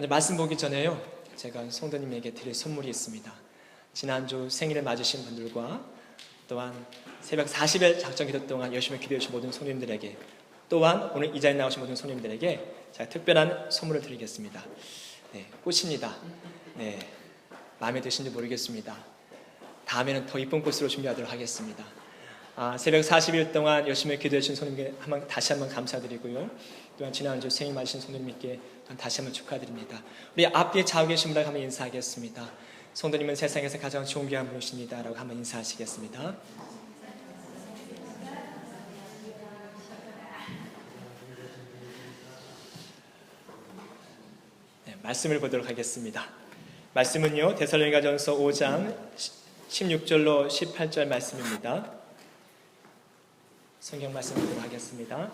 먼저 말씀 보기 전에요, 제가 성도님에게 드릴 선물이 있습니다. 지난주 생일을 맞으신 분들과 또한 새벽 40일 작정기도 동안 열심히 기도해 주신 모든 손님들에게, 또한 오늘 이 자리에 나오신 모든 손님들에게 제가 특별한 선물을 드리겠습니다. 네, 꽃입니다. 네, 마음에 드신지 모르겠습니다. 다음에는 더 이쁜 꽃으로 준비하도록 하겠습니다. 새벽 40일 동안 열심히 기도해 주신 손님께 다시 한번 감사드리고요. 또한 지난주 생일 맞으신 손님께 다시 한번 축하드립니다. 우리 앞뒤에 좌우 계신 분들 한번 인사하겠습니다. 성도님은 세상에서 가장 좋은 귀한 분이십니다 라고 한번 인사하시겠습니다. 네, 말씀을 보도록 하겠습니다. 말씀은요, 데살로니가전서 5장 16절로 18절 말씀입니다. 성경 말씀 보도록 하겠습니다.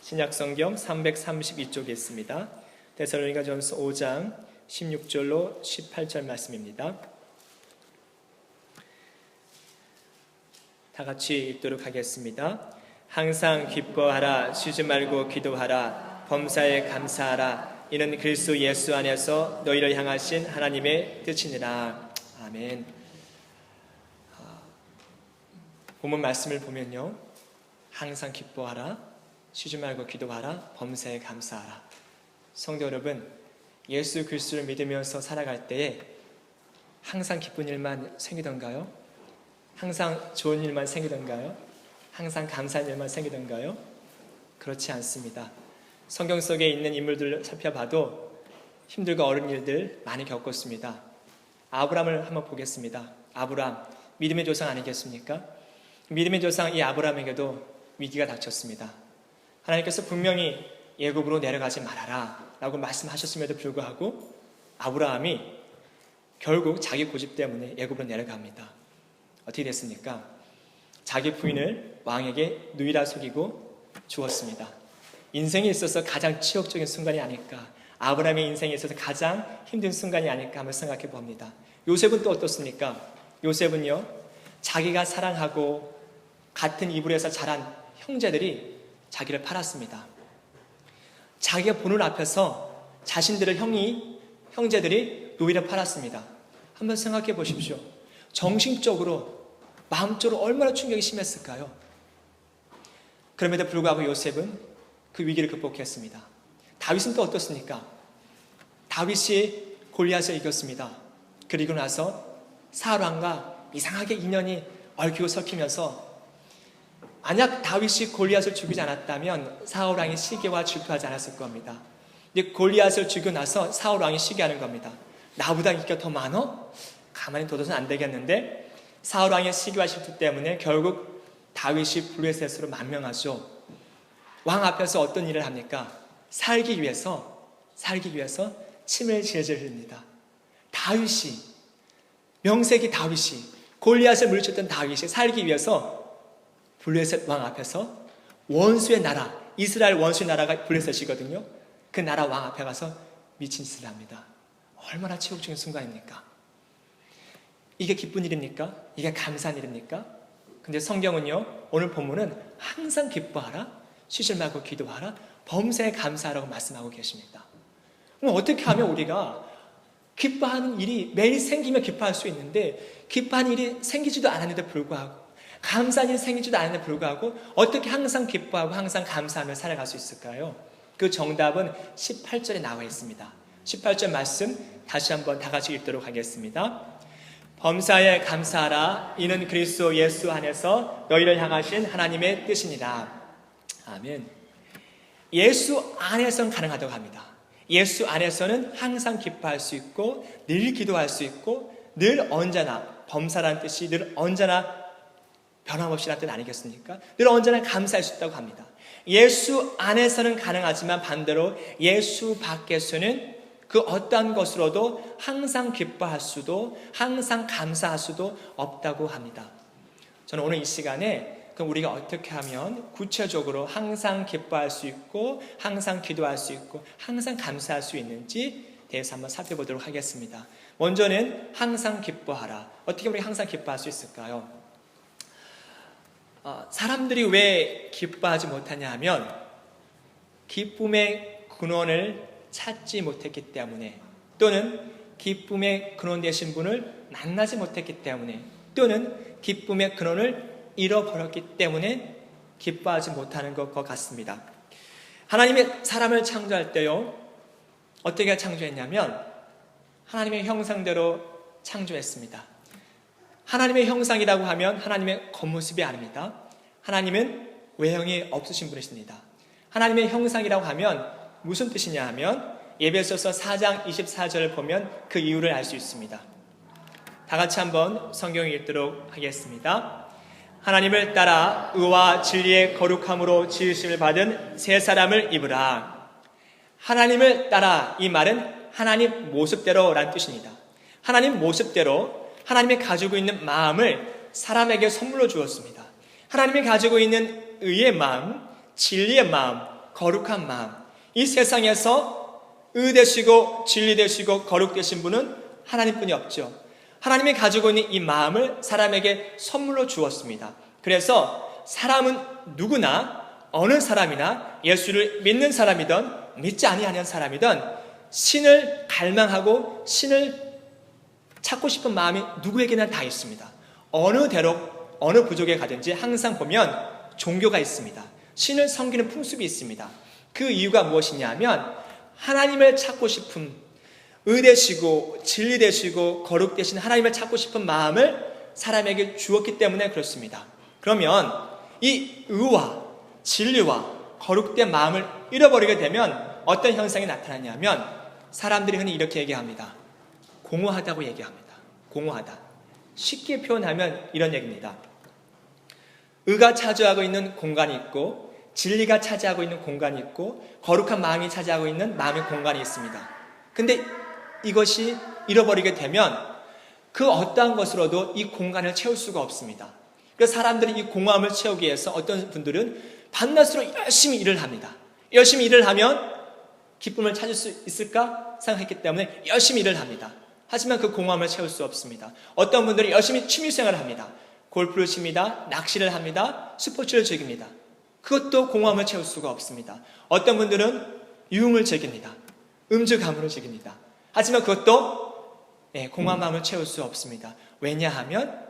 신약성경 332쪽에 있습니다. 데살로니가전서 5장 16절로 18절 말씀입니다. 다 같이 읽도록 하겠습니다. 항상 기뻐하라, 쉬지 말고 기도하라, 범사에 감사하라. 이는 그리스도 예수 안에서 너희를 향하신 하나님의 뜻이니라. 아멘. 본문 말씀을 보면요, 항상 기뻐하라, 쉬지 말고 기도하라, 범사에 감사하라. 성도 여러분, 예수 그리스도를 믿으면서 살아갈 때에 항상 기쁜 일만 생기던가요? 항상 좋은 일만 생기던가요? 항상 감사한 일만 생기던가요? 그렇지 않습니다. 성경 속에 있는 인물들을 살펴봐도 힘들고 어려운 일들 많이 겪었습니다. 아브라함을 한번 보겠습니다. 아브라함, 믿음의 조상 아니겠습니까? 믿음의 조상 이 아브라함에게도 위기가 닥쳤습니다. 하나님께서 분명히 애굽으로 내려가지 말아라 라고 말씀하셨음에도 불구하고 아브라함이 결국 자기 고집 때문에 애굽으로 내려갑니다. 어떻게 됐습니까? 자기 부인을 왕에게 누이라 속이고 죽었습니다. 인생에 있어서 가장 치욕적인 순간이 아닐까, 아브라함의 인생에 있어서 가장 힘든 순간이 아닐까 한번 생각해 봅니다. 요셉은 또 어떻습니까? 요셉은요, 자기가 사랑하고 같은 이불에서 자란 형제들이 자기를 팔았습니다. 자기가 보는 앞에서 자신들을 형제들이 노예로 팔았습니다. 한번 생각해 보십시오. 정신적으로, 마음적으로 얼마나 충격이 심했을까요? 그럼에도 불구하고 요셉은 그 위기를 극복했습니다. 다윗은 또 어떻습니까? 다윗이 골리앗을 이겼습니다. 그리고 나서 사울 왕과 이상하게 인연이 얽히고 설키면서 만약 다윗이 골리앗을 죽이지 않았다면 사울 왕이 시기와 질투하지 않았을 겁니다. 근데 골리앗을 죽이고 나서 사울 왕이 시기하는 겁니다. 나보다 인기가 더 많어? 가만히 둬둬서는 안 되겠는데, 사울 왕의 시기와 질투 때문에 결국 다윗이 블레셋으로 만명하죠. 왕 앞에서 어떤 일을 합니까? 살기 위해서 침을 질질 흘립니다. 다윗이, 명색이 다윗이, 골리앗을 물리쳤던 다윗이 살기 위해서 블레셋 왕 앞에서 원수의 나라, 이스라엘 원수의 나라가 블레셋이거든요. 그 나라 왕 앞에 가서 미친 짓을 합니다. 얼마나 치욕적인 순간입니까? 이게 기쁜 일입니까? 이게 감사한 일입니까? 근데 성경은요, 오늘 본문은 항상 기뻐하라, 쉬지 말고 기도하라, 범사에 감사하라고 말씀하고 계십니다. 그럼 어떻게 하면 우리가 기뻐하는 일이 매일 생기면 기뻐할 수 있는데, 기뻐하는 일이 생기지도 않았는데 불구하고, 감사한 일이 생기지도 않았는데 불구하고 어떻게 항상 기뻐하고 항상 감사하며 살아갈 수 있을까요? 그 정답은 18절에 나와 있습니다. 18절 말씀 다시 한번 다 같이 읽도록 하겠습니다. 범사에 감사하라, 이는 그리스도 예수 안에서 너희를 향하신 하나님의 뜻이니라. 아멘. 예수 안에서는 가능하다고 합니다. 예수 안에서는 항상 기뻐할 수 있고 늘 기도할 수 있고 늘 언제나, 범사라는 뜻이 늘 언제나 변함없이라는 뜻 아니겠습니까? 늘 언제나 감사할 수 있다고 합니다. 예수 안에서는 가능하지만 반대로 예수 밖에서는 그 어떠한 것으로도 항상 기뻐할 수도 항상 감사할 수도 없다고 합니다. 저는 오늘 이 시간에 그럼 우리가 어떻게 하면 구체적으로 항상 기뻐할 수 있고 항상 기도할 수 있고 항상 감사할 수 있는지 대해서 한번 살펴보도록 하겠습니다. 먼저는 항상 기뻐하라. 어떻게 우리가 항상 기뻐할 수 있을까요? 사람들이 왜 기뻐하지 못하냐 하면 기쁨의 근원을 찾지 못했기 때문에, 또는 기쁨의 근원 되신 분을 만나지 못했기 때문에, 또는 기쁨의 근원을 잃어버렸기 때문에 기뻐하지 못하는 것 같습니다. 하나님의 사람을 창조할 때요, 어떻게 창조했냐면 하나님의 형상대로 창조했습니다. 하나님의 형상이라고 하면 하나님의 겉모습이 아닙니다. 하나님은 외형이 없으신 분이십니다. 하나님의 형상이라고 하면 무슨 뜻이냐 하면 에베소서 4장 24절을 보면 그 이유를 알 수 있습니다. 다 같이 한번 성경을 읽도록 하겠습니다. 하나님을 따라 의와 진리의 거룩함으로 지으심을 받은 새 사람을 입으라. 하나님을 따라, 이 말은 하나님 모습대로라는 뜻입니다. 하나님 모습대로 하나님이 가지고 있는 마음을 사람에게 선물로 주었습니다. 하나님이 가지고 있는 의의 마음, 진리의 마음, 거룩한 마음, 이 세상에서 의 되시고 진리 되시고 거룩 되신 분은 하나님뿐이 없죠. 하나님이 가지고 있는 이 마음을 사람에게 선물로 주었습니다. 그래서 사람은 누구나, 어느 사람이나 예수를 믿는 사람이든 믿지 아니하는 사람이든 신을 갈망하고 신을 찾고 싶은 마음이 누구에게나 다 있습니다. 어느 대로 어느 부족에 가든지 항상 보면 종교가 있습니다. 신을 섬기는 풍습이 있습니다. 그 이유가 무엇이냐 하면 하나님을 찾고 싶은, 의 되시고 진리 되시고 거룩 되신 하나님을 찾고 싶은 마음을 사람에게 주었기 때문에 그렇습니다. 그러면 이 의와 진리와 거룩된 마음을 잃어버리게 되면 어떤 현상이 나타나냐면 사람들이 흔히 이렇게 얘기합니다. 공허하다고 얘기합니다. 공허하다. 쉽게 표현하면 이런 얘기입니다. 의가 차지하고 있는 공간이 있고 진리가 차지하고 있는 공간이 있고 거룩한 마음이 차지하고 있는 마음의 공간이 있습니다. 근데 이것이 잃어버리게 되면 그 어떠한 것으로도 이 공간을 채울 수가 없습니다. 그래서 사람들이 이 공허함을 채우기 위해서 어떤 분들은 밤낮으로 열심히 일을 합니다. 열심히 일을 하면 기쁨을 찾을 수 있을까 생각했기 때문에 열심히 일을 합니다. 하지만 그 공허함을 채울 수 없습니다. 어떤 분들이 열심히 취미생활을 합니다. 골프를 칩니다. 낚시를 합니다. 스포츠를 즐깁니다. 그것도 공허함을 채울 수가 없습니다. 어떤 분들은 유흥을 즐깁니다. 음주 가물을 즐깁니다. 하지만 그것도 공허한 마음을 채울 수 없습니다. 왜냐하면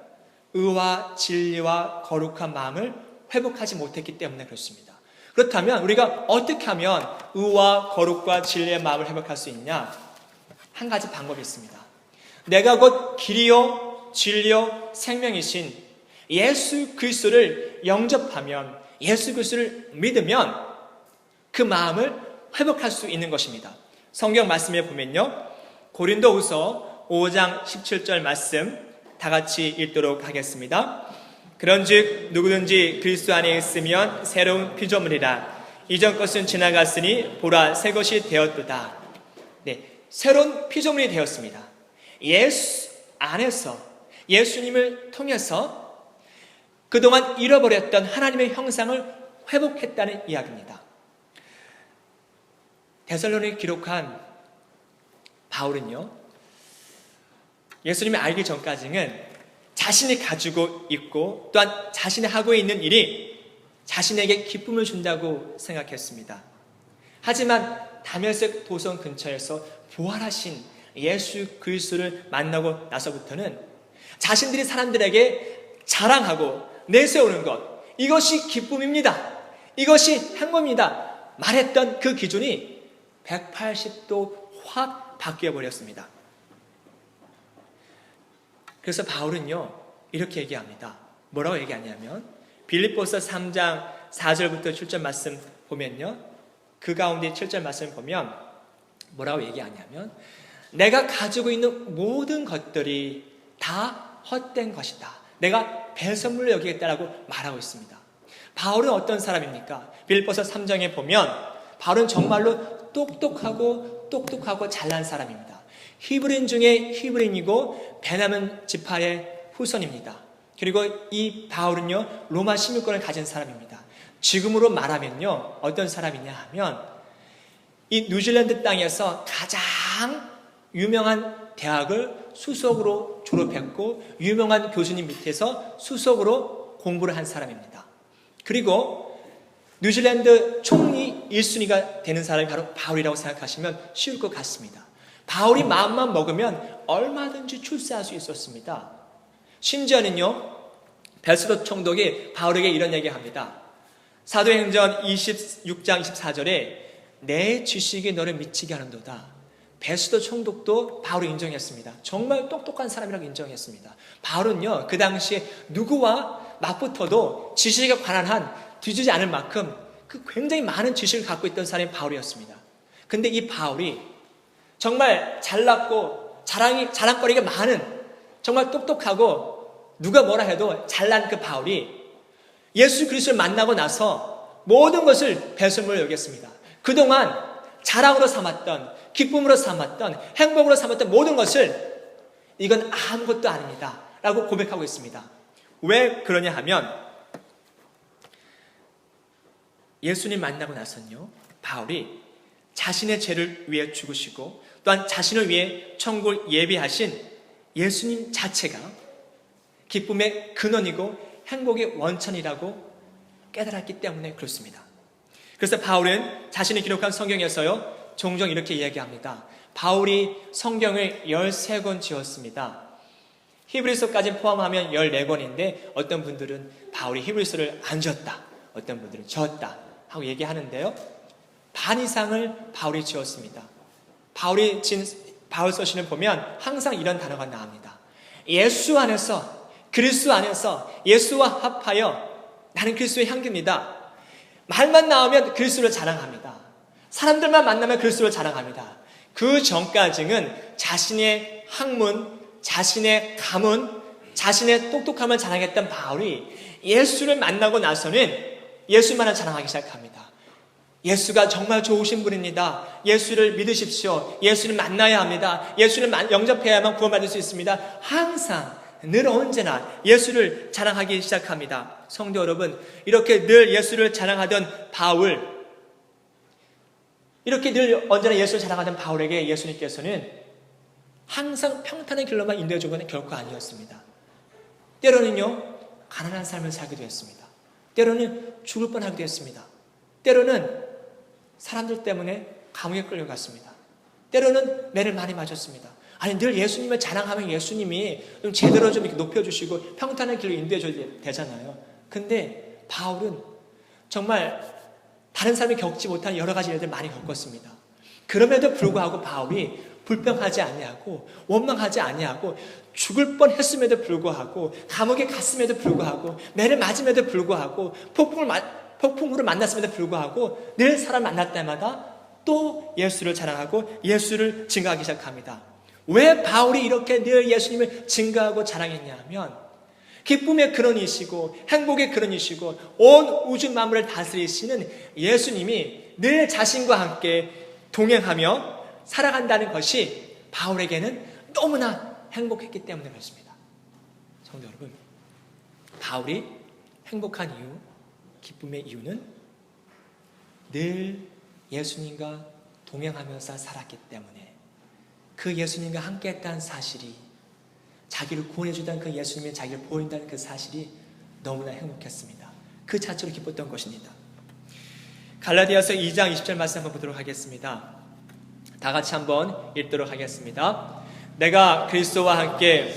의와 진리와 거룩한 마음을 회복하지 못했기 때문에 그렇습니다. 그렇다면 우리가 어떻게 하면 의와 거룩과 진리의 마음을 회복할 수 있냐? 한 가지 방법이 있습니다. 내가 곧 길이요 진리요 생명이신 예수 그리스도를 영접하면, 예수 그리스도를 믿으면 그 마음을 회복할 수 있는 것입니다. 성경 말씀에 보면요, 고린도후서 5장 17절 말씀 다 같이 읽도록 하겠습니다. 그런즉 누구든지 그리스도 안에 있으면 새로운 피조물이라. 이전 것은 지나갔으니 보라 새 것이 되었도다. 새로운 피조물이 되었습니다. 예수 안에서, 예수님을 통해서 그동안 잃어버렸던 하나님의 형상을 회복했다는 이야기입니다. 데살로니가에 기록한 바울은요, 예수님을 알기 전까지는 자신이 가지고 있고 또한 자신이 하고 있는 일이 자신에게 기쁨을 준다고 생각했습니다. 하지만 다메섹 도성 근처에서 부활하신 예수 그리스도를 만나고 나서부터는 자신들이 사람들에게 자랑하고 내세우는 것, 이것이 기쁨입니다, 이것이 행복입니다 말했던 그 기준이 180도 확 바뀌어 버렸습니다. 그래서 바울은요 이렇게 얘기합니다. 뭐라고 얘기하냐면 빌립보서 3장 4절부터 7절 말씀 보면요, 그 가운데 7절 말씀 보면 뭐라고 얘기하냐면 내가 가지고 있는 모든 것들이 다 헛된 것이다, 내가 배선물로 여기겠다라고 말하고 있습니다. 바울은 어떤 사람입니까? 빌립보서 3장에 보면 바울은 정말로 똑똑하고 잘난 사람입니다. 히브리인 중에 히브리인이고 베냐민 지파의 후손입니다. 그리고 이 바울은요 로마 시민권을 가진 사람입니다. 지금으로 말하면요 어떤 사람이냐 하면 이 뉴질랜드 땅에서 가장 유명한 대학을 수석으로 졸업했고 유명한 교수님 밑에서 수석으로 공부를 한 사람입니다. 그리고 뉴질랜드 총리 1순위가 되는 사람이 바로 바울이라고 생각하시면 쉬울 것 같습니다. 바울이 마음만 먹으면 얼마든지 출세할 수 있었습니다. 심지어는요, 베스도 총독이 바울에게 이런 얘기합니다. 사도행전 26장 24절에 내 지식이 너를 미치게 하는도다. 베스도 총독도 바울을 인정했습니다. 정말 똑똑한 사람이라고 인정했습니다. 바울은요, 그 당시에 누구와 맞붙어도 지식에 관한 한 뒤지지 않을 만큼 그 굉장히 많은 지식을 갖고 있던 사람이 바울이었습니다. 근데 이 바울이 정말 잘났고 자랑거리가 많은, 정말 똑똑하고 누가 뭐라 해도 잘난 그 바울이 예수 그리스도를 만나고 나서 모든 것을 배설물로 여겼습니다. 그동안 자랑으로 삼았던, 기쁨으로 삼았던, 행복으로 삼았던 모든 것을 이건 아무것도 아닙니다 라고 고백하고 있습니다. 왜 그러냐 하면 예수님 만나고 나서는요, 바울이 자신의 죄를 위해 죽으시고 또한 자신을 위해 천국을 예비하신 예수님 자체가 기쁨의 근원이고 행복의 원천이라고 깨달았기 때문에 그렇습니다. 그래서 바울은 자신이 기록한 성경에서요, 종종 이렇게 이야기합니다. 바울이 성경을 13권 지었습니다. 히브리서까지 포함하면 14권인데 어떤 분들은 바울이 히브리서를 안 지었다, 어떤 분들은 지었다 하고 얘기하는데요, 반 이상을 바울이 지었습니다. 바울이 진 바울 서신을 보면 항상 이런 단어가 나옵니다. 예수 안에서, 그리스도 안에서 예수와 합하여 나는 그리스도의 향기입니다. 말만 나오면 그리스도를 자랑합니다. 사람들만 만나면 그리스도를 자랑합니다. 그 전까지는 자신의 학문, 자신의 가문, 자신의 똑똑함을 자랑했던 바울이 예수를 만나고 나서는 예수만을 자랑하기 시작합니다. 예수가 정말 좋으신 분입니다. 예수를 믿으십시오. 예수를 만나야 합니다. 예수를 영접해야만 구원받을 수 있습니다. 항상 늘 언제나 예수를 자랑하기 시작합니다. 성도 여러분, 이렇게 늘 예수를 자랑하던 바울, 이렇게 늘 언제나 예수를 자랑하던 바울에게 예수님께서는 항상 평탄의 길로만 인도해 준 건 결코 아니었습니다. 때로는요, 가난한 삶을 살기도 했습니다. 때로는 죽을 뻔하기도 했습니다. 때로는 사람들 때문에 감옥에 끌려갔습니다. 때로는 매를 많이 맞았습니다. 아니, 늘 예수님을 자랑하면 예수님이 좀 제대로 좀 이렇게 높여주시고 평탄한 길로 인도해줘야 되잖아요. 근데 바울은 정말 다른 사람이 겪지 못한 여러 가지 일들 많이 겪었습니다. 그럼에도 불구하고 바울이 불평하지 아니하고 원망하지 아니하고 죽을 뻔했음에도 불구하고 감옥에 갔음에도 불구하고 매를 맞음에도 불구하고 폭풍으로 만났음에도 불구하고 늘 사람 만날 때마다 또 예수를 자랑하고 예수를 증거하기 시작합니다. 왜 바울이 이렇게 늘 예수님을 증거하고 자랑했냐 하면 기쁨의 근원이시고 행복의 근원이시고 온 우주 만물을 다스리시는 예수님이 늘 자신과 함께 동행하며 살아간다는 것이 바울에게는 너무나 행복했기 때문에 그렇습니다. 성도 여러분, 바울이 행복한 이유, 기쁨의 이유는 늘 예수님과 동행하면서 살았기 때문에, 그 예수님과 함께 했다는 사실이, 자기를 구원해주던 그 예수님이 자기를 보인다는 그 사실이 너무나 행복했습니다. 그 자체로 기뻤던 것입니다. 갈라디아서 2장 20절 말씀 한번 보도록 하겠습니다. 다 같이 한번 읽도록 하겠습니다. 내가 그리스도와 함께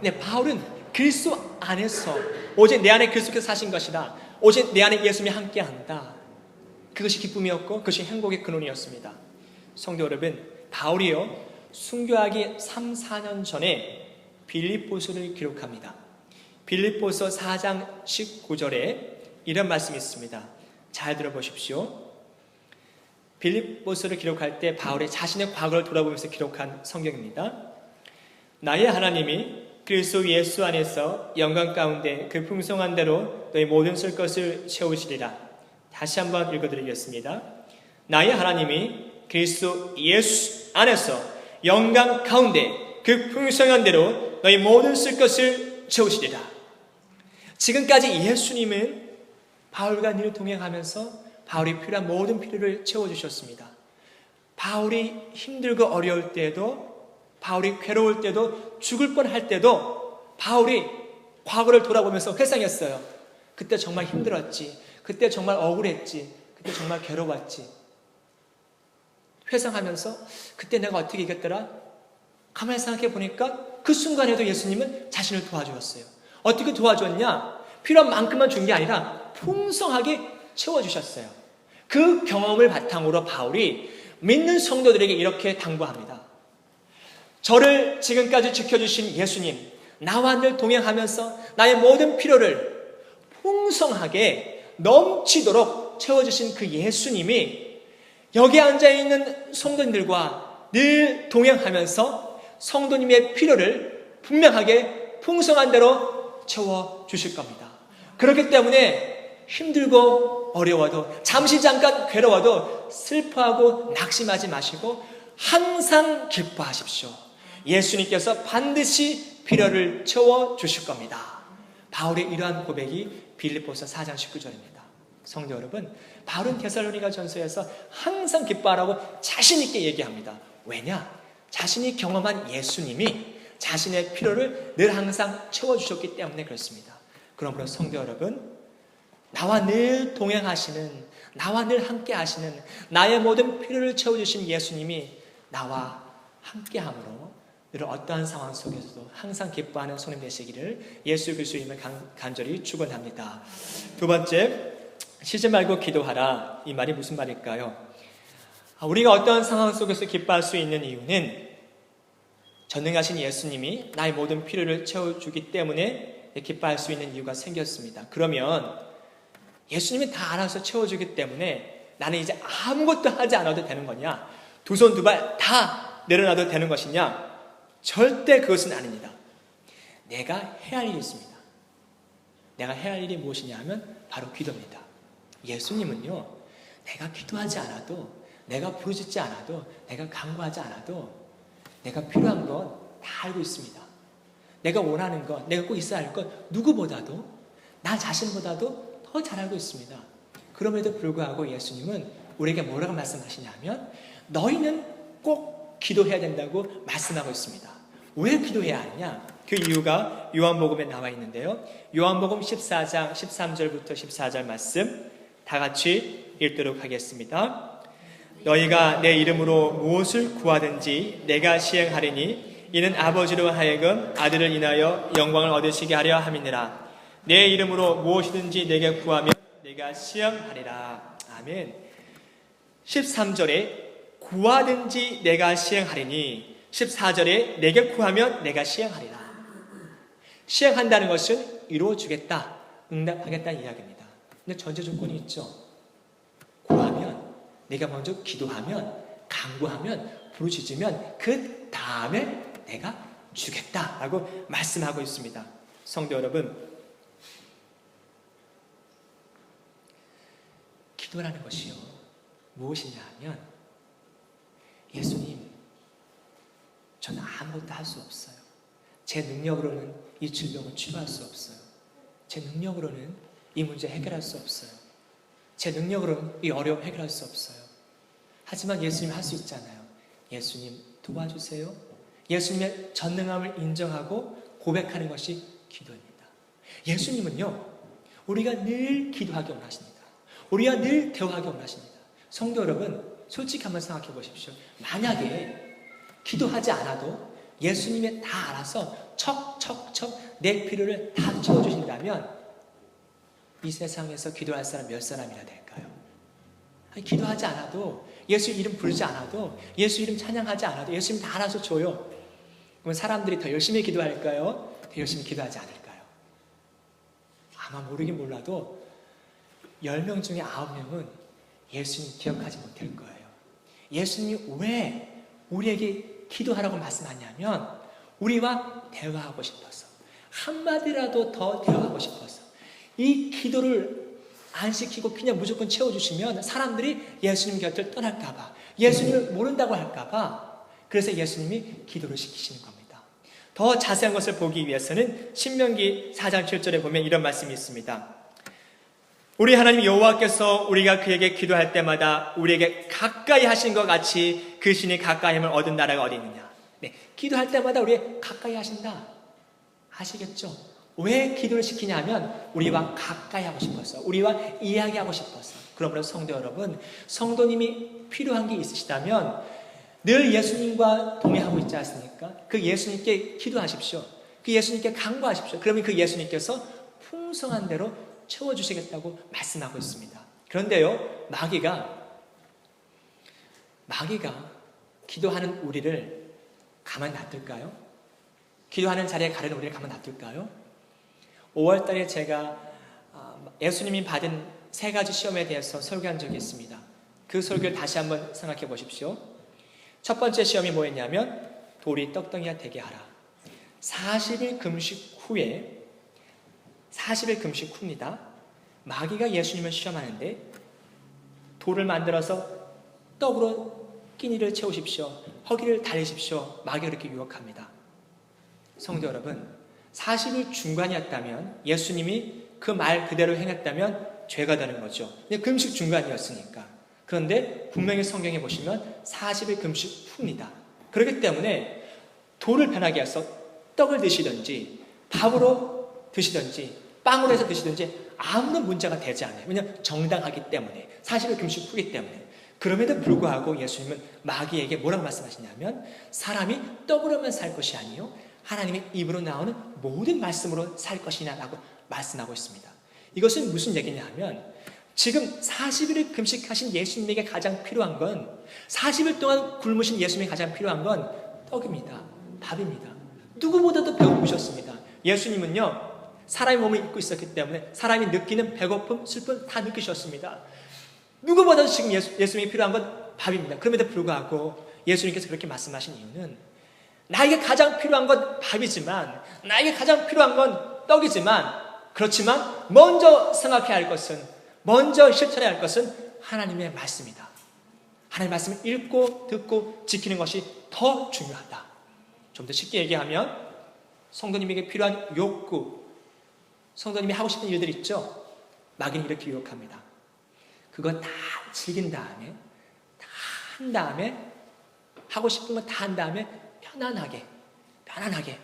네, 바울은 그리스도 안에서 오직 내 안에 그리스도께서 사신 것이다. 오직 내 안에 예수님이 함께한다. 그것이 기쁨이었고 그것이 행복의 근원이었습니다. 성도 여러분, 바울이요, 순교하기 3, 4년 전에 빌립보서를 기록합니다. 빌립보서 4장 19절에 이런 말씀이 있습니다. 잘 들어보십시오. 빌립보서를 기록할 때 바울이 자신의 과거를 돌아보면서 기록한 성경입니다. 나의 하나님이 그리스도 예수 안에서 영광 가운데 그 풍성한 대로 너희 모든 쓸 것을 채우시리라. 다시 한번 읽어드리겠습니다. 나의 하나님이 그리스도 예수 안에서 영광 가운데 그 풍성한 대로 너희 모든 쓸 것을 채우시리라. 지금까지 예수님은 바울과 늘 동행하면서 바울이 필요한 모든 필요를 채워주셨습니다. 바울이 힘들고 어려울 때에도, 바울이 괴로울 때도, 죽을 뻔할 때도 바울이 과거를 돌아보면서 회상했어요. 그때 정말 힘들었지. 그때 정말 억울했지. 그때 정말 괴로웠지. 회상하면서 그때 내가 어떻게 이겼더라? 가만히 생각해 보니까 그 순간에도 예수님은 자신을 도와주었어요. 어떻게 도와줬냐? 필요한 만큼만 준 게 아니라 풍성하게 채워주셨어요. 그 경험을 바탕으로 바울이 믿는 성도들에게 이렇게 당부합니다. 저를 지금까지 지켜주신 예수님, 나와 늘 동행하면서 나의 모든 필요를 풍성하게 넘치도록 채워주신 그 예수님이 여기 앉아있는 성도님들과 늘 동행하면서 성도님의 필요를 분명하게 풍성한 대로 채워주실 겁니다. 그렇기 때문에 힘들고 어려워도, 잠시 잠깐 괴로워도 슬퍼하고 낙심하지 마시고 항상 기뻐하십시오. 예수님께서 반드시 필요를 채워주실 겁니다. 바울의 이러한 고백이 빌립보서 4장 19절입니다. 성도 여러분, 바울은 데살로니가 전서에서 항상 기뻐하라고 자신 있게 얘기합니다. 왜냐? 자신이 경험한 예수님이 자신의 필요를 늘 항상 채워주셨기 때문에 그렇습니다. 그러므로 성도 여러분, 나와 늘 동행하시는, 나와 늘 함께 하시는, 나의 모든 필요를 채워주신 예수님이 나와 함께함으로 늘 어떠한 상황 속에서도 항상 기뻐하는 손님 되시기를 예수 그리스도님을 간절히 축원합니다. 두 번째, 쉬지 말고 기도하라. 이 말이 무슨 말일까요? 우리가 어떠한 상황 속에서 기뻐할 수 있는 이유는 전능하신 예수님이 나의 모든 필요를 채워주기 때문에 기뻐할 수 있는 이유가 생겼습니다. 그러면 예수님이 다 알아서 채워주기 때문에 나는 이제 아무것도 하지 않아도 되는 거냐? 두 손 두 발 다 내려놔도 되는 것이냐? 절대 그것은 아닙니다. 내가 해야 할 일이 있습니다. 내가 해야 할 일이 무엇이냐 하면 바로 기도입니다. 예수님은요, 내가 기도하지 않아도, 내가 부르짖지 않아도, 내가 간구하지 않아도 내가 필요한 건 다 알고 있습니다. 내가 원하는 것, 내가 꼭 있어야 할 것, 누구보다도, 나 자신보다도 더 잘 알고 있습니다. 그럼에도 불구하고 예수님은 우리에게 뭐라고 말씀하시냐면 너희는 꼭 기도해야 된다고 말씀하고 있습니다. 왜 기도해야 하느냐? 그 이유가 요한복음에 나와 있는데요. 요한복음 14장 13절부터 14절 말씀 다 같이 읽도록 하겠습니다. 너희가 내 이름으로 무엇을 구하든지 내가 시행하리니 이는 아버지로 하여금 아들을 인하여 영광을 얻으시게 하려 함이니라. 내 이름으로 무엇이든지 내게 구하면 내가 시행하리라. 아멘. 13절에 구하든지 내가 시행하리니 14절에 내게 구하면 내가 시행하리라. 시행한다는 것은 이루어주겠다, 응답하겠다는 이야기입니다. 근데 전제 조건이 있죠. 구하면, 내가 먼저 기도하면, 간구하면, 부르짖으면 그 다음에 내가 주겠다라고 말씀하고 있습니다. 성도 여러분, 기도라는 것이요, 무엇이냐 하면 예수님, 저는 아무것도 할 수 없어요. 제 능력으로는 이 질병을 치료할 수 없어요. 제 능력으로는 이 문제 해결할 수 없어요. 제 능력으로는 이 어려움 해결할 수 없어요. 하지만 예수님 할 수 있잖아요. 예수님 도와주세요. 예수님의 전능함을 인정하고 고백하는 것이 기도입니다. 예수님은요, 우리가 늘 기도하기 원하십니다. 우리가 늘 대화하기 원하십니다. 성도 여러분, 솔직히 한번 생각해 보십시오. 만약에 기도하지 않아도 예수님이 다 알아서 척척척 내 필요를 다 채워주신다면 이 세상에서 기도할 사람 몇 사람이나 될까요? 아니, 기도하지 않아도, 예수 이름 부르지 않아도, 예수 이름 찬양하지 않아도 예수님 다 알아서 줘요. 그러면 사람들이 더 열심히 기도할까요? 더 열심히 기도하지 않을까요? 아마 모르긴 몰라도 10명 중에 9명은 예수님 기억하지 못할 거예요. 예수님이 왜 우리에게 기도하라고 말씀하냐면 우리와 대화하고 싶어서, 한마디라도 더 대화하고 싶어서. 이 기도를 안 시키고 그냥 무조건 채워주시면 사람들이 예수님 곁을 떠날까봐, 예수님을 모른다고 할까봐, 그래서 예수님이 기도를 시키시는 겁니다. 더 자세한 것을 보기 위해서는 신명기 4장 7절에 보면 이런 말씀이 있습니다. 우리 하나님 여호와께서 우리가 그에게 기도할 때마다 우리에게 가까이 하신 것 같이 그 신이 가까이함을 얻은 나라가 어디 있느냐. 네, 기도할 때마다 우리에게 가까이 하신다. 아시겠죠? 왜 기도를 시키냐면 우리와 가까이 하고 싶어서, 우리와 이야기하고 싶어서. 그러므로 성도 여러분, 성도님이 필요한 게 있으시다면 늘 예수님과 동행하고 있지 않습니까? 그 예수님께 기도하십시오. 그 예수님께 간구하십시오. 그러면 그 예수님께서 풍성한 대로 채워주시겠다고 말씀하고 있습니다. 그런데요, 마귀가 기도하는 우리를 가만 놔둘까요? 기도하는 자리에 가려는 우리를 가만 놔둘까요? 5월달에 제가 예수님이 받은 3가지 시험에 대해서 설교한 적이 있습니다. 그 설교를 다시 한번 생각해 보십시오. 첫 번째 시험이 뭐였냐면 돌이 떡덩이가 되게 하라. 40일 금식 후입니다. 마귀가 예수님을 시험하는데 돌을 만들어서 떡으로 끼니를 채우십시오. 허기를 달리십시오. 마귀가 그렇게 유혹합니다. 성도 여러분, 40일 중간이었다면 예수님이 그 말 그대로 행했다면 죄가 되는 거죠. 근데 금식 중간이었으니까. 그런데 분명히 성경에 보시면 40일 금식 후입니다. 그렇기 때문에 돌을 변하게 해서 떡을 드시든지 밥으로 드시든지 빵으로 해서 드시든지 아무런 문제가 되지 않아요. 왜냐하면 정당하기 때문에, 40일 금식 후이기 때문에. 그럼에도 불구하고 예수님은 마귀에게 뭐라고 말씀하시냐면 사람이 떡으로만 살 것이 아니요 하나님의 입으로 나오는 모든 말씀으로 살 것이냐라고 말씀하고 있습니다. 이것은 무슨 얘기냐 하면 지금 40일을 금식하신 예수님에게 가장 필요한 건, 40일 동안 굶으신 예수님에게 가장 필요한 건 떡입니다. 밥입니다. 누구보다도 배고프셨습니다. 예수님은요, 사람의 몸을 입고 있었기 때문에 사람이 느끼는 배고픔, 슬픔 다 느끼셨습니다. 누구보다도 지금 예수님이 필요한 건 밥입니다. 그럼에도 불구하고 예수님께서 그렇게 말씀하신 이유는 나에게 가장 필요한 건 밥이지만, 나에게 가장 필요한 건 떡이지만, 그렇지만 먼저 생각해야 할 것은, 먼저 실천해야 할 것은 하나님의 말씀이다. 하나님의 말씀을 읽고 듣고 지키는 것이 더 중요하다. 좀 더 쉽게 얘기하면 성도님에게 필요한 욕구, 성도님이 하고 싶은 일들 있죠? 마귀는 이렇게 유혹합니다. 그거 다 즐긴 다음에, 다 한 다음에, 하고 싶은 거 다 한 다음에 편안하게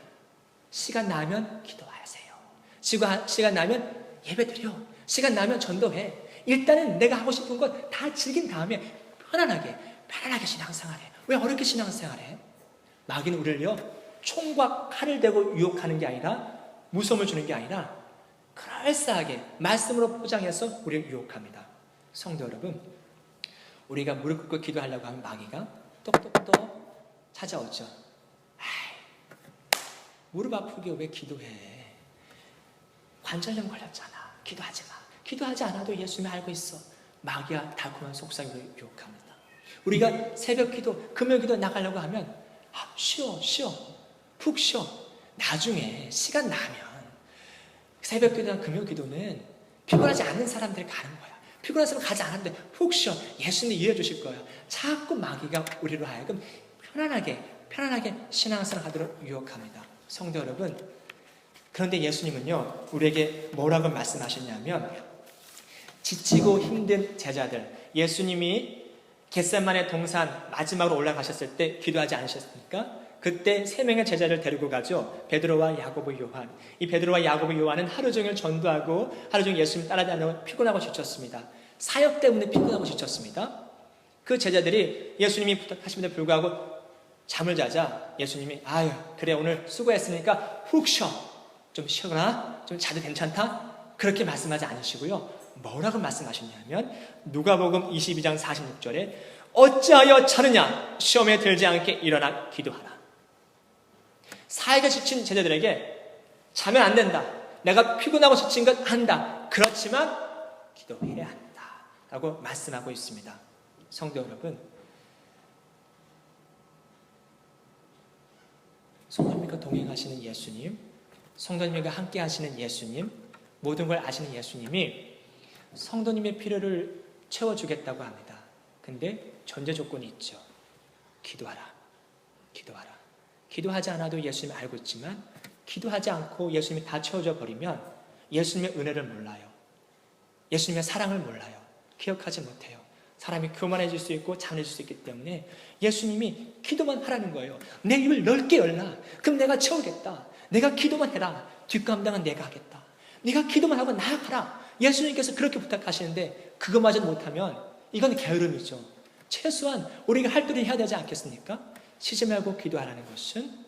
시간 나면 기도하세요. 시간 나면 예배드려. 시간 나면 전도해. 일단은 내가 하고 싶은 거 다 즐긴 다음에 편안하게 신앙생활해. 왜 어렵게 신앙생활해? 마귀는 우리를요, 총과 칼을 대고 유혹하는 게 아니라, 무서움을 주는 게 아니라 그럴싸하게 말씀으로 포장해서 우리를 유혹합니다. 성도 여러분, 우리가 무릎 꿇고 기도하려고 하면 마귀가 똑똑똑 찾아오죠. 무릎 아프게 왜 기도해? 관절염 걸렸잖아. 기도하지 마. 기도하지 않아도 예수님이 알고 있어. 마귀가 달콤한 속삭임으로 유혹합니다. 우리가 새벽 기도, 금요 기도 나가려고 하면 쉬어. 푹 쉬어. 나중에 시간 나면, 새벽 기도나 금요 기도는 피곤하지 않는 사람들이 가는 거야. 피곤한 사람 가지 않았는데 푹 쉬어. 예수님이 이해해 주실 거야. 자꾸 마귀가 우리로 하여금 편안하게 신앙생활 하도록 유혹합니다. 성도 여러분, 그런데 예수님은요, 우리에게 뭐라고 말씀하셨냐면, 지치고 힘든 제자들, 예수님이 겟세마네 동산 마지막으로 올라가셨을 때 기도하지 않으셨습니까? 그때 3명의 제자를 데리고 가죠. 베드로와 야고보, 요한. 이 베드로와 야고보, 요한은 하루 종일 전도하고 하루 종일 예수님 따라다니고 피곤하고 지쳤습니다. 사역 때문에 피곤하고 지쳤습니다. 그 제자들이 예수님이 부탁하심에도 불구하고 잠을 자자 예수님이 그래 오늘 수고했으니까 훅 쉬어. 좀 쉬거나 좀 자도 괜찮다? 그렇게 말씀하지 않으시고요. 뭐라고 말씀하셨냐면 누가복음 22장 46절에 어찌하여 자느냐? 시험에 들지 않게 일어나 기도하라. 사역에 지친 제자들에게 자면 안 된다. 내가 피곤하고 지친 것 한다. 그렇지만 기도해야 한다. 라고 말씀하고 있습니다. 성도 여러분, 성도님과 동행하시는 예수님, 성도님과 함께 하시는 예수님, 모든 걸 아시는 예수님이 성도님의 필요를 채워주겠다고 합니다. 근데 전제 조건이 있죠. 기도하라. 기도하지 않아도 예수님이 알고 있지만 기도하지 않고 예수님이 다 채워져 버리면 예수님의 은혜를 몰라요. 예수님의 사랑을 몰라요. 기억하지 못해요. 사람이 교만해질 수 있고 잔해질 수 있기 때문에 예수님이 기도만 하라는 거예요. 내 입을 넓게 열라. 그럼 내가 채우겠다. 내가 기도만 해라. 뒷감당은 내가 하겠다. 네가 기도만 하고 나아가라. 예수님께서 그렇게 부탁하시는데 그거마저 못하면 이건 게으름이죠. 최소한 우리가 할 일을 해야 되지 않겠습니까? 쉬지 말고 기도하라는 것은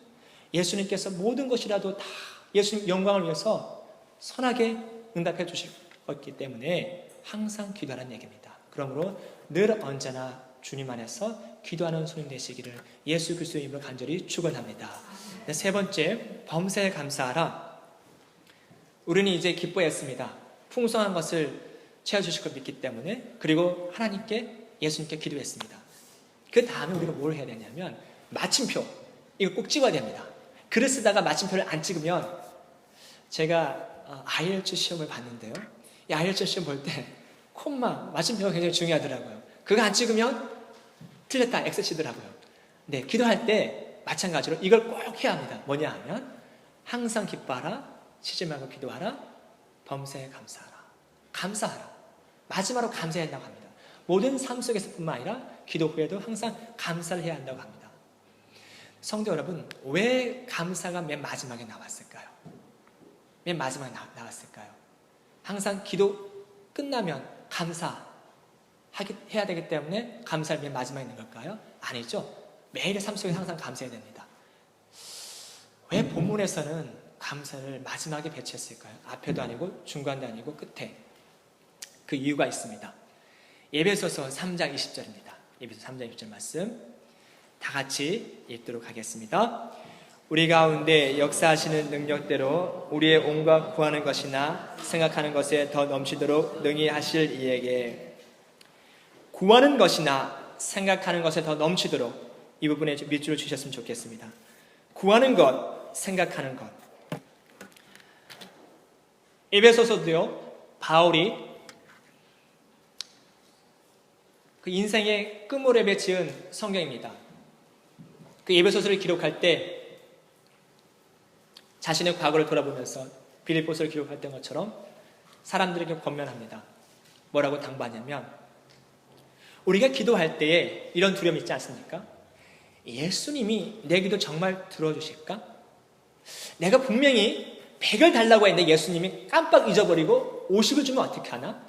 예수님께서 모든 것이라도 다 예수님 영광을 위해서 선하게 응답해 주실 것이기 때문에 항상 기도하라는 얘기입니다. 그러므로 늘 언제나 주님 안에서 기도하는 손님 되시기를 예수 그리스도의 이름으로 간절히 축원합니다. 세 번째, 범사에 감사하라. 우리는 이제 기뻐했습니다. 풍성한 것을 채워주실 걸 믿기 때문에, 그리고 하나님께 예수님께 기도했습니다. 그 다음에 우리가 뭘 해야 되냐면 마침표, 이거 꼭 찍어야 됩니다. 글을 쓰다가 마침표를 안 찍으면, 제가 IELTS 시험을 봤는데요, 이 IELTS 시험 볼 때 콤마, 마침표가 굉장히 중요하더라고요. 그거 안 찍으면 틀렸다, X 치더라고요. 네, 기도할 때 마찬가지로 이걸 꼭 해야 합니다. 뭐냐 하면 항상 기뻐하라, 쉬지 말고 기도하라, 범사에 감사하라. 감사하라. 마지막으로 감사해야 한다고 합니다. 모든 삶 속에서뿐만 아니라 기도 후에도 항상 감사를 해야 한다고 합니다. 성도 여러분, 왜 감사가 맨 마지막에 나왔을까요? 맨 마지막에 나왔을까요? 항상 기도 끝나면 감사해야 되기 때문에 감사를 맨 마지막에 있는 걸까요? 아니죠. 매일의 삶 속에 항상 감사해야 됩니다. 왜 본문에서는 감사를 마지막에 배치했을까요? 앞에도 아니고 중간도 아니고 끝에. 그 이유가 있습니다. 에베소서 3장 20절입니다. 에베소서 3장 20절 말씀 다 같이 읽도록 하겠습니다. 우리 가운데 역사하시는 능력대로 우리의 온갖 구하는 것이나 생각하는 것에 더 넘치도록 능히 하실 이에게. 구하는 것이나 생각하는 것에 더 넘치도록, 이 부분에 밑줄을 주셨으면 좋겠습니다. 구하는 것, 생각하는 것. 에베소서도요, 바울이 그 인생의 끝무렵에 지은 성경입니다. 그 에베소서를 기록할 때 자신의 과거를 돌아보면서 빌립보서를 기록할 때 것처럼 사람들에게 권면합니다. 뭐라고 당부하냐면, 우리가 기도할 때에 이런 두려움이 있지 않습니까? 예수님이 내 기도 정말 들어주실까? 내가 분명히 100을 달라고 했는데 예수님이 깜빡 잊어버리고 50을 주면 어떻게 하나?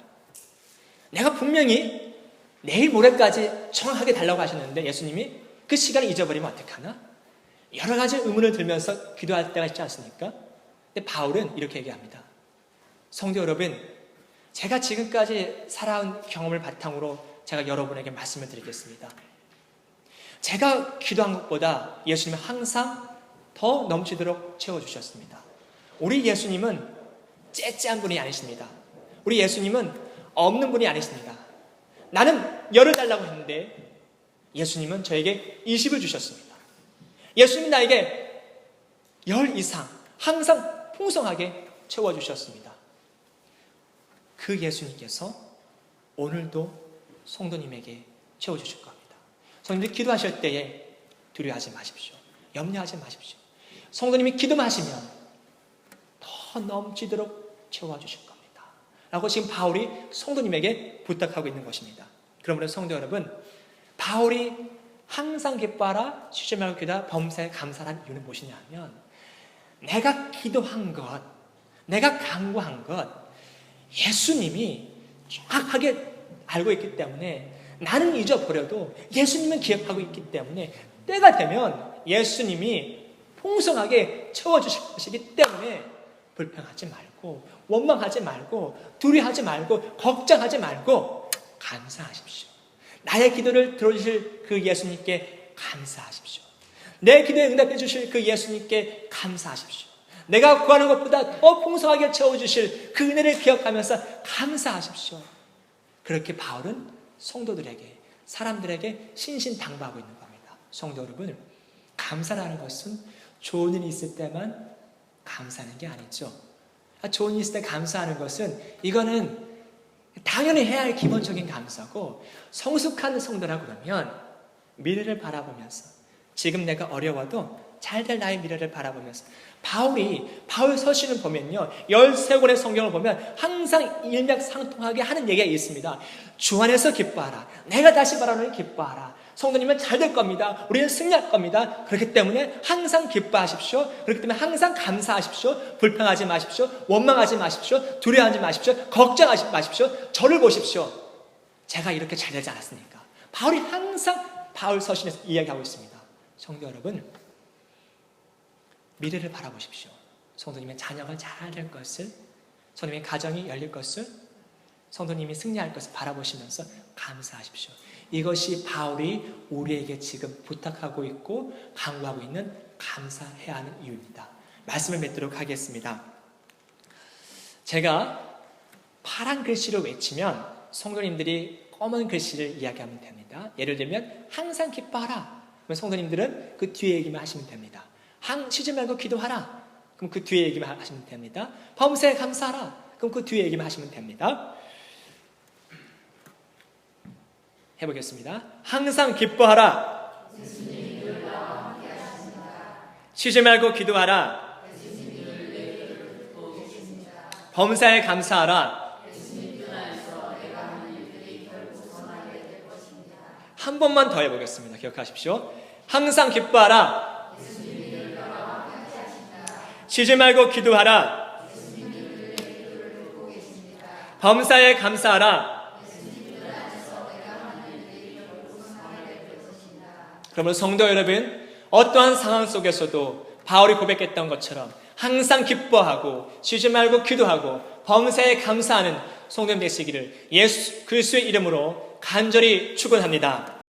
내가 분명히 내일 모레까지 정확하게 달라고 하셨는데 예수님이 그 시간을 잊어버리면 어떻게 하나? 여러 가지 의문을 들면서 기도할 때가 있지 않습니까? 근데 바울은 이렇게 얘기합니다. 성도 여러분, 제가 지금까지 살아온 경험을 바탕으로 제가 여러분에게 말씀을 드리겠습니다. 제가 기도한 것보다 예수님은 항상 더 넘치도록 채워주셨습니다. 우리 예수님은 째째한 분이 아니십니다. 우리 예수님은 없는 분이 아니십니다. 나는 10을 달라고 했는데 예수님은 저에게 20을 주셨습니다. 예수님이 나에게 10 이상 항상 풍성하게 채워주셨습니다. 그 예수님께서 오늘도 성도님에게 채워주실 겁니다. 성도님이 기도하실 때에 두려워하지 마십시오. 염려하지 마십시오. 성도님이 기도만 하시면 더 넘치도록 채워주실 겁니다. 라고 지금 바울이 성도님에게 부탁하고 있는 것입니다. 그러므로 성도 여러분, 바울이 항상 기뻐하라, 쉬지 말고 기도하라, 범사에 감사하라는 이유는 무엇이냐면, 내가 기도한 것, 내가 간구한 것, 예수님이 정확하게 알고 있기 때문에 나는 잊어버려도 예수님은 기억하고 있기 때문에 때가 되면 예수님이 풍성하게 채워주실 것이기 때문에 불평하지 말고, 원망하지 말고, 두려워하지 말고, 걱정하지 말고 감사하십시오. 나의 기도를 들어주실 그 예수님께 감사하십시오. 내 기도에 응답해 주실 그 예수님께 감사하십시오. 내가 구하는 것보다 더 풍성하게 채워주실 그 은혜를 기억하면서 감사하십시오. 그렇게 바울은 성도들에게, 사람들에게 신신당부하고 있는 겁니다. 성도 여러분, 감사라는 것은 좋은 일이 있을 때만 감사하는 게 아니죠. 좋은 일이 있을 때 감사하는 것은, 이거는 당연히 해야 할 기본적인 감사고, 성숙한 성도라 그러면 미래를 바라보면서 지금 내가 어려워도 잘될 나의 미래를 바라보면서 바울 서신을 보면요, 13권의 성경을 보면 항상 일맥상통하게 하는 얘기가 있습니다. 주 안에서 기뻐하라. 내가 다시 말하노니 기뻐하라. 성도님은 잘 될 겁니다. 우리는 승리할 겁니다. 그렇기 때문에 항상 기뻐하십시오. 그렇기 때문에 항상 감사하십시오. 불평하지 마십시오. 원망하지 마십시오. 두려워하지 마십시오. 걱정하지 마십시오. 저를 보십시오. 제가 이렇게 잘 되지 않았습니까? 바울이 항상 바울 서신에서 이야기하고 있습니다. 성도 여러분, 미래를 바라보십시오. 성도님의 자녀가 잘 될 것을, 성도님의 가정이 열릴 것을, 성도님이 승리할 것을 바라보시면서 감사하십시오. 이것이 바울이 우리에게 지금 부탁하고 있고 강구하고 있는 감사해야 하는 이유입니다. 말씀을 맺도록 하겠습니다. 제가 파란 글씨로 외치면 성도님들이 검은 글씨를 이야기하면 됩니다. 예를 들면 항상 기뻐하라. 그럼 성도님들은 그 뒤에 얘기만 하시면 됩니다. 쉬지 말고 기도하라. 그럼 그 뒤에 얘기만 하시면 됩니다. 범사에 감사하라. 그럼 그 뒤에 얘기만 하시면 됩니다. 해보겠습니다. 항상 기뻐하라. 쉬지 말고 기도하라. 범사에 감사하라. 한 번만 더 해보겠습니다. 기억하십시오. 항상 기뻐하라. 쉬지 말고 기도하라. 범사에 감사하라. 그러면 성도 여러분, 어떠한 상황 속에서도 바울이 고백했던 것처럼 항상 기뻐하고 쉬지 말고 기도하고 범사에 감사하는 성도님 되시기를 예수 그리스도의 이름으로 간절히 축원합니다.